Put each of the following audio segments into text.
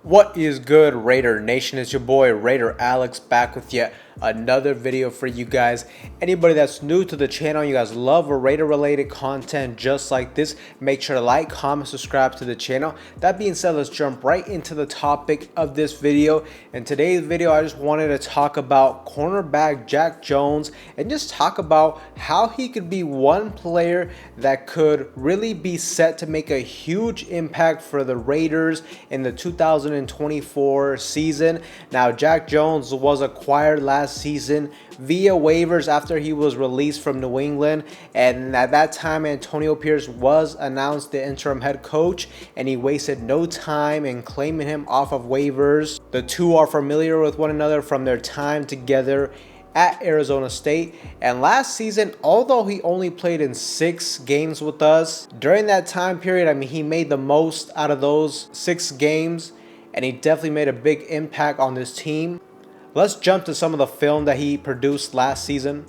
What is good, Raider Nation? It's your boy Raider Alex back with yet another video for you guys. Anybody that's new to the channel, you guys love Raider related content just like this, make sure to like, comment, subscribe to the channel. That being said, let's jump right into the topic of this video. In today's video, I just wanted to talk about cornerback Jack Jones and just talk about how he could be one player that could really be set to make a huge impact for the Raiders in the 2024 season. Now, Jack Jones was acquired last season via waivers after he was released from New England, and at that time Antonio Pierce was announced the interim head coach, and he wasted no time in claiming him off of waivers. The two are familiar with one another from their time together at Arizona State, and last season, although he only played in 6 games with us, during that time period, I mean, he made the most out of those 6 games, and he definitely made a big impact on this team. Let's jump to some of the film that he produced last season.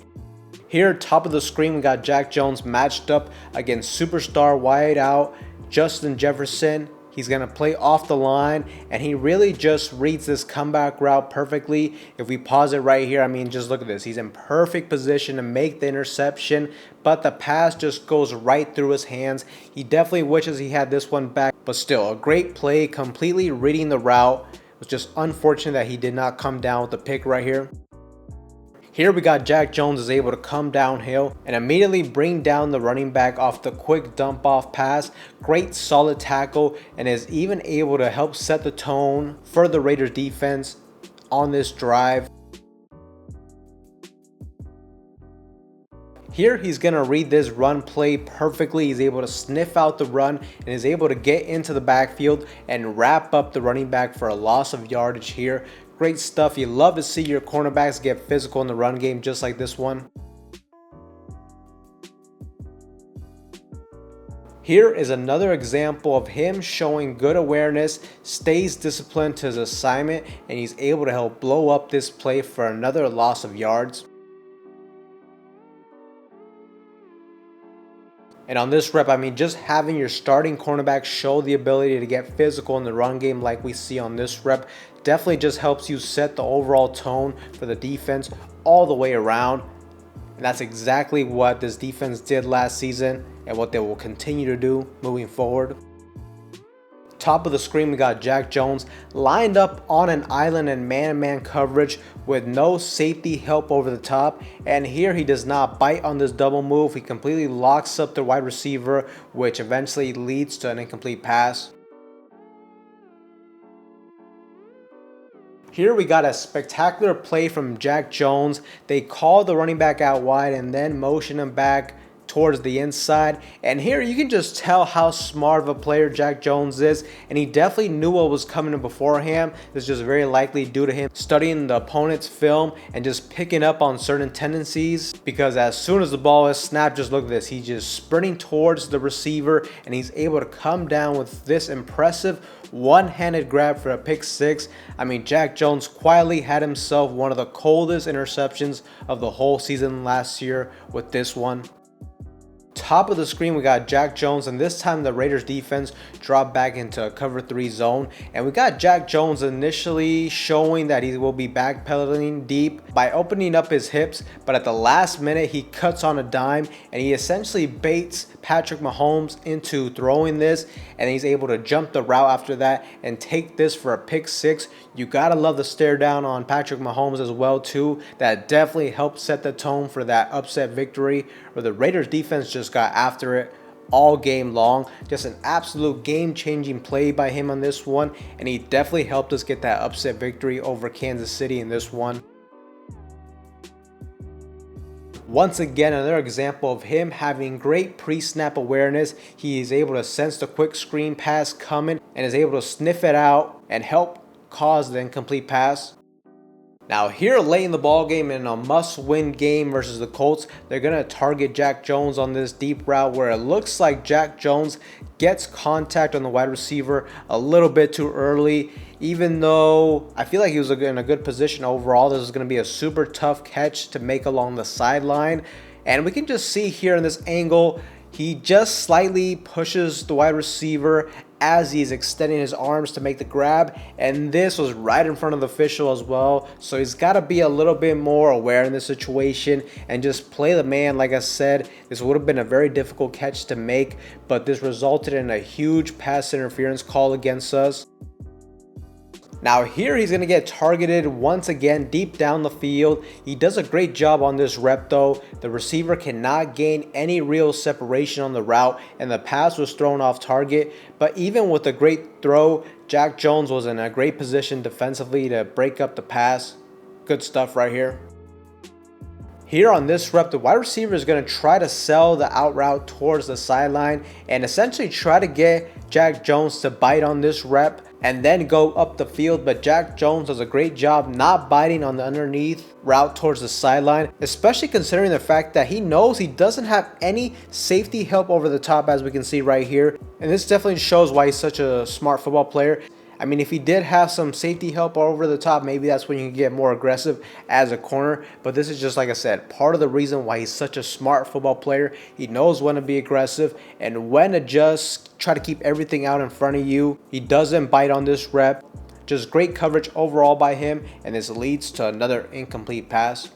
Here, top of the screen, we got Jack Jones matched up against superstar wideout Justin Jefferson. He's going to play off the line, and he really just reads this comeback route perfectly. If we pause it right here, I mean, just look at this. He's in perfect position to make the interception, but the pass just goes right through his hands. He definitely wishes he had this one back, but still, a great play, completely reading the route. It was just unfortunate that he did not come down with the pick right here. Here we got Jack Jones is able to come downhill and immediately bring down the running back off the quick dump off pass. Great solid tackle, and is even able to help set the tone for the Raiders defense on this drive. Here he's going to read this run play perfectly. He's able to sniff out the run and is able to get into the backfield and wrap up the running back for a loss of yardage here. Great stuff. You love to see your cornerbacks get physical in the run game just like this one. Here is another example of him showing good awareness, stays disciplined to his assignment, and he's able to help blow up this play for another loss of yards. And on this rep, I mean, just having your starting cornerback show the ability to get physical in the run game like we see on this rep definitely just helps you set the overall tone for the defense all the way around. And that's exactly what this defense did last season and what they will continue to do moving forward. Top of the screen, we got Jack Jones lined up on an island and man-to-man coverage with no safety help over the top, and here he does not bite on this double move. He completely locks up the wide receiver, which eventually leads to an incomplete pass. Here we got a spectacular play from Jack Jones. They call the running back out wide and then motion him back towards the inside, and here you can just tell how smart of a player Jack Jones is, and he definitely knew what was coming beforehand. This is just very likely due to him studying the opponent's film and just picking up on certain tendencies, because as soon as the ball is snapped, just look at this, he's just sprinting towards the receiver and he's able to come down with this impressive one-handed grab for a pick 6. I mean, Jack Jones quietly had himself one of the coldest interceptions of the whole season last year with this one. Top of the screen, we got Jack Jones, and this time the Raiders defense dropped back into a cover 3 zone, and we got Jack Jones initially showing that he will be backpedaling deep by opening up his hips, but at the last minute he cuts on a dime and he essentially baits Patrick Mahomes into throwing this, and he's able to jump the route after that and take this for a pick 6. You gotta love the stare down on Patrick Mahomes as well too. That definitely helped set the tone for that upset victory, where the Raiders defense just got after it all game long. Just an absolute game-changing play by him on this one, and he definitely helped us get that upset victory over Kansas City in this one. Once again, another example of him having great pre-snap awareness. He is able to sense the quick screen pass coming and is able to sniff it out and help cause the incomplete pass. Now here late in the ball game in a must-win game versus the Colts, they're going to target Jack Jones on this deep route where it looks like Jack Jones gets contact on the wide receiver a little bit too early. Even though I feel like he was in a good position overall, this is going to be a super tough catch to make along the sideline. And we can just see here in this angle, he just slightly pushes the wide receiver as he's extending his arms to make the grab, and this was right in front of the official as well. So he's got to be a little bit more aware in this situation and just play the man. Like I said, this would have been a very difficult catch to make, but this resulted in a huge pass interference call against us. Now here he's going to get targeted once again deep down the field. He does a great job on this rep though. The receiver cannot gain any real separation on the route, and the pass was thrown off target. But even with a great throw, Jack Jones was in a great position defensively to break up the pass. Good stuff right here. Here on this rep, the wide receiver is going to try to sell the out route towards the sideline and essentially try to get Jack Jones to bite on this rep and then go up the field. But Jack Jones does a great job not biting on the underneath route towards the sideline, especially considering the fact that he knows he doesn't have any safety help over the top, as we can see right here. And this definitely shows why he's such a smart football player. I mean, if he did have some safety help over the top, maybe that's when you can get more aggressive as a corner. But this is just, like I said, part of the reason why he's such a smart football player. He knows when to be aggressive and when to just try to keep everything out in front of you. He doesn't bite on this rep. Just great coverage overall by him, and this leads to another incomplete pass.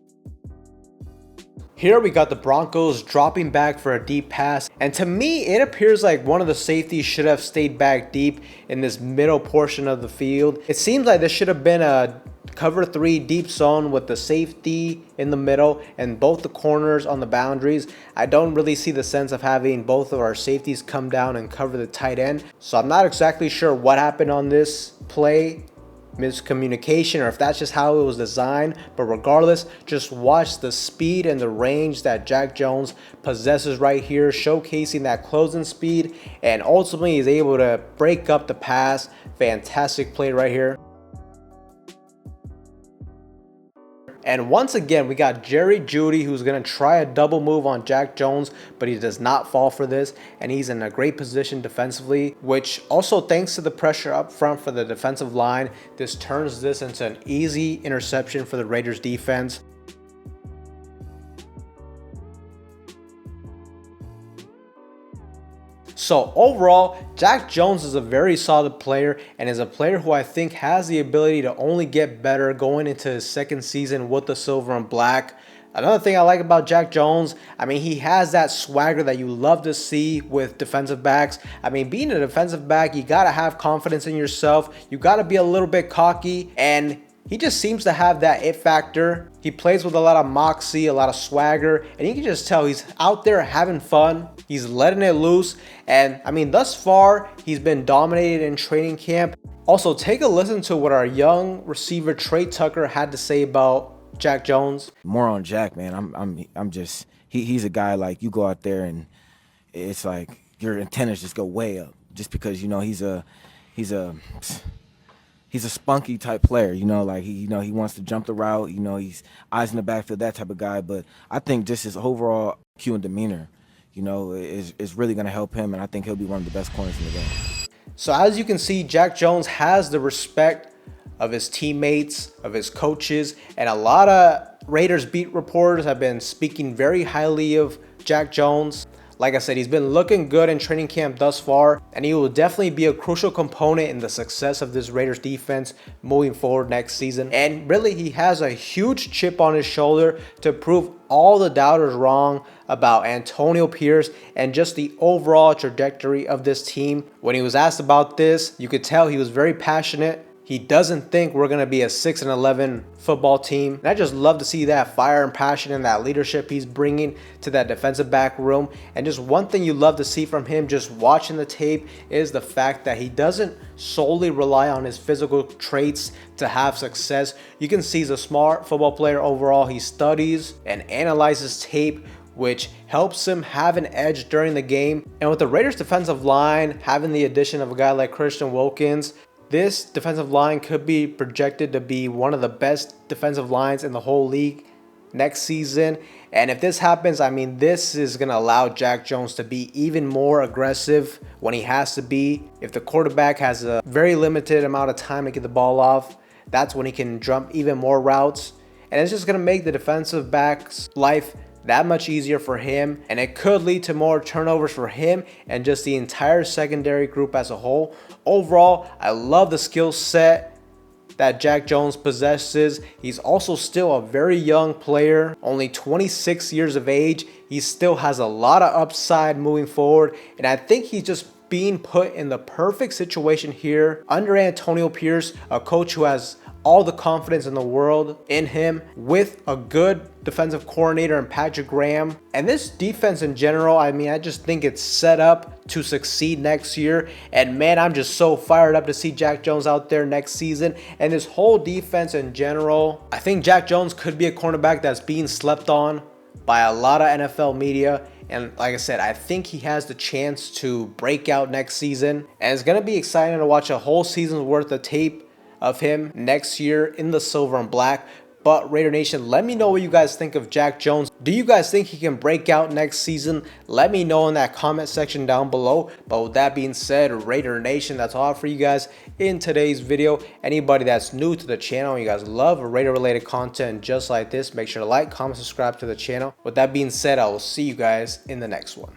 Here we got the Broncos dropping back for a deep pass, and to me it appears like one of the safeties should have stayed back deep in this middle portion of the field. It seems like this should have been a cover 3 deep zone with the safety in the middle and both the corners on the boundaries. I don't really see the sense of having both of our safeties come down and cover the tight end, so I'm not exactly sure what happened on this play. Miscommunication, or if that's just how it was designed. But regardless, just watch the speed and the range that Jack Jones possesses right here, showcasing that closing speed, and ultimately he's able to break up the pass. Fantastic play right here. And once again, we got Jerry Jeudy, who's going to try a double move on Jack Jones, but he does not fall for this, and he's in a great position defensively, which also, thanks to the pressure up front for the defensive line, this turns this into an easy interception for the Raiders defense. So overall, Jack Jones is a very solid player and is a player who I think has the ability to only get better going into his second season with the silver and black. Another thing I like about Jack Jones, I mean, he has that swagger that you love to see with defensive backs. I mean, being a defensive back, you got to have confidence in yourself. You got to be a little bit cocky, and he just seems to have that it factor. He plays with a lot of moxie, a lot of swagger, and you can just tell he's out there having fun. He's letting it loose, and I mean, thus far, he's been dominated in training camp. Also, take a listen to what our young receiver Trey Tucker had to say about Jack Jones. More on Jack, man. I'm just he's a guy like you go out there and it's like your antennas just go way up just because he's a spunky type player, like he wants to jump the route, he's eyes in the backfield, that type of guy. But I think just his overall IQ and demeanor, is really going to help him, and I think he'll be one of the best corners in the game. So as you can see, Jack Jones has the respect of his teammates, of his coaches, and a lot of Raiders beat reporters have been speaking very highly of Jack Jones. Like I said, he's been looking good in training camp thus far, and he will definitely be a crucial component in the success of this Raiders defense moving forward next season. And really, he has a huge chip on his shoulder to prove all the doubters wrong about Antonio Pierce and just the overall trajectory of this team. When he was asked about this, you could tell he was very passionate. He doesn't think we're going to be a 6-11 football team. And I just love to see that fire and passion and that leadership he's bringing to that defensive back room. And just one thing you love to see from him just watching the tape is the fact that he doesn't solely rely on his physical traits to have success. You can see he's a smart football player overall. He studies and analyzes tape, which helps him have an edge during the game. And with the Raiders defensive line having the addition of a guy like Christian Wilkins, this defensive line could be projected to be one of the best defensive lines in the whole league next season. And if this happens, I mean, this is going to allow Jack Jones to be even more aggressive when he has to be. If the quarterback has a very limited amount of time to get the ball off, that's when he can jump even more routes. And it's just going to make the defensive back's life that much easier for him, and it could lead to more turnovers for him and just the entire secondary group as a whole. Overall, I love the skill set that Jack Jones possesses. He's also still a very young player, only 26 years of age. He still has a lot of upside moving forward, and I think he's just being put in the perfect situation here under Antonio Pierce, a coach who has all the confidence in the world in him, with a good defensive coordinator in Patrick Graham. And this defense in general, I mean, I just think it's set up to succeed next year. And man, I'm just so fired up to see Jack Jones out there next season. And this whole defense in general, I think Jack Jones could be a cornerback that's being slept on by a lot of NFL media. And like I said, I think he has the chance to break out next season. And it's going to be exciting to watch a whole season's worth of tape of him next year in the silver and black. But Raider Nation, let me know what you guys think of Jack Jones. Do you guys think he can break out next season? Let me know in that comment section down below. But with that being said, Raider Nation, that's all for you guys in today's video. Anybody that's new to the channel and you guys love Raider related content just like this, make sure to like, comment, subscribe to the channel. With that being said, I will see you guys in the next one.